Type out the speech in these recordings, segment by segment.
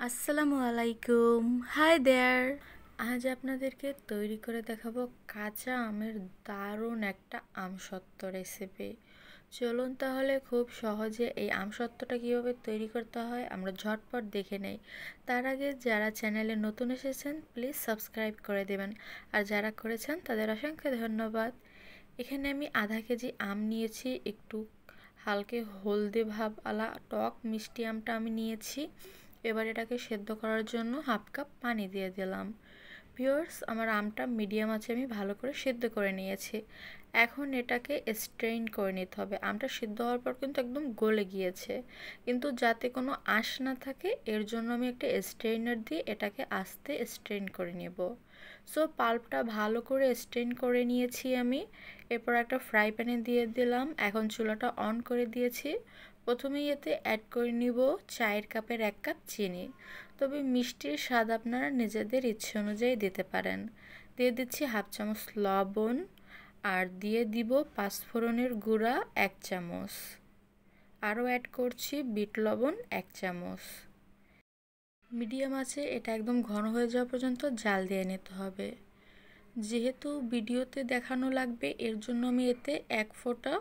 আসসালামু আলাইকুম। Hi there. আজ আপনাদেরকে তৈরি করে দেখাবো কাঁচা আমের দারুণ একটা আমসত্ত্ব রেসিপি। চলুন তাহলে খুব সহজে এই আমসত্ত্বটা কীভাবে তৈরি করতে হয় আমরা ঝটপট দেখে নেই। তার আগে যারা চ্যানেলে নতুন এসেছেন প্লিজ সাবস্ক্রাইব করে দেবেন, আর যারা করেছেন তাদের অসংখ্য ধন্যবাদ। এখানে আমি আধা কেজি আম নিয়েছি, একটু হালকা হলদে ভাব আলা টক মিষ্টি আমটা আমি নিয়েছি। এবার এটাকে সেদ্ধ করার জন্য হাফ কাপ পানি দিয়ে দিলাম। ভিউয়ার্স, আমার আমটা মিডিয়াম আছে, আমি ভালো করে সেদ্ধ করে নিয়েছি। এখন এটাকে স্ট্রেইন করে নিতে হবে। আমটা সিদ্ধ হওয়ার পর কিন্তু একদম গলে গিয়েছে, কিন্তু যাতে কোনো আঁশ না থাকে এর জন্য আমি একটা স্ট্রেইনার দিয়ে এটাকে আস্তে স্ট্রেইন করে নেব। সো পাল্পটা ভালো করে স্ট্রেইন করে নিয়েছি আমি। এরপর একটা ফ্রাই প্যানে দিয়ে দিলাম। এখন চুলাটা অন করে দিয়েছি। প্রথমেই এতে অ্যাড করে নিব চায়ের কাপের 1 কাপ চিনি, তবে মিষ্টির স্বাদ আপনারা নিজেদের ইচ্ছে অনুযায়ী দিতে পারেন। দিয়ে দিচ্ছি হাফ চামচ লবণ, আর দিয়ে দিব পাঁচফোড়নের গুঁড়া 1 চামচ, আরও অ্যাড করছি বিট লবণ 1 চামচ। মিডিয়াম আছে এটা একদম ঘন হয়ে যাওয়া পর্যন্ত জাল দিয়ে নিতে হবে। যেহেতু ভিডিওতে দেখানো লাগবে এর জন্য আমি এতে 1 ফোঁটা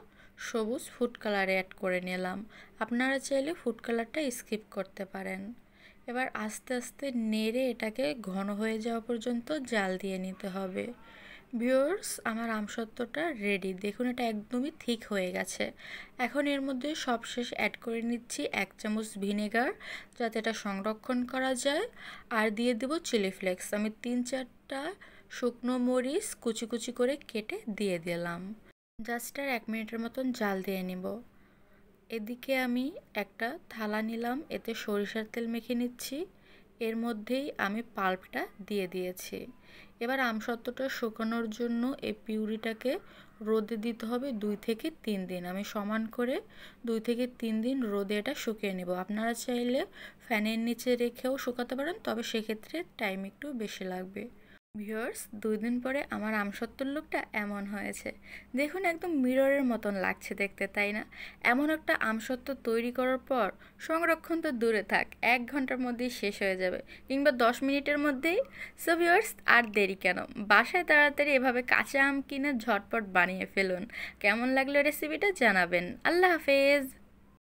সবুজ ফুড কালার অ্যাড করে নিলাম। আপনারা চাইলে ফুড কালারটা স্কিপ করতে পারেন। এবার আস্তে আস্তে নেড়ে এটাকে ঘন হয়ে যাওয়া পর্যন্ত জাল দিয়ে নিতে হবে। ভিউয়ার্স, আমার আমসত্ত্বটা রেডি। দেখুন এটা একদমই ঠিক হয়ে গেছে। এখন এর মধ্যে সবশেষ অ্যাড করে নিচ্ছি 1 চামচ ভিনেগার, যাতে এটা সংরক্ষণ করা যায়। আর দিয়ে দেব চিলি ফ্লেক্স। আমি 3-4টা শুকনো মরিচ কুচি কুচি করে কেটে দিয়ে দিলাম। জাস্ট আর 1 মিনিটের মতন জাল দিয়ে নেব। এদিকে আমি একটা থালা নিলাম, এতে সরিষার তেল মেখে নিচ্ছি। এর মধ্যেই আমি পাল্পটা দিয়ে দিয়েছি। এবার আমসত্ত্বটা শুকানোর জন্য এই পিউরিটাকে রোদে দিতে হবে 2 থেকে 3 দিন। আমি সমান করে 2 থেকে 3 দিন রোদে এটা শুকিয়ে নেব। আপনারা চাইলে ফ্যানের নিচে রেখেও শুকাতে পারেন, তবে সেক্ষেত্রে টাইম একটু বেশি লাগবে। ভিউয়ার্স, 2 দিন পরে আমার আমসত্ত্বর লুকটা এমন হয়েছে। দেখুন একদম মিররের মতন লাগছে দেখতে, তাই না? এমন একটা আমসত্ত্ব তৈরি করার পর সংরক্ষণ তো দূরে থাক, 1 ঘন্টার মধ্যেই শেষ হয়ে যাবে, কিংবা 10 মিনিটের মধ্যেই। সো ভিউয়ার্স, আর দেরি কেন, বাসায় তাড়াতাড়ি এভাবে কাঁচা আম কিনে ঝটপট বানিয়ে ফেলুন। কেমন লাগলো রেসিপিটা জানাবেন। আল্লাহ হাফেজ।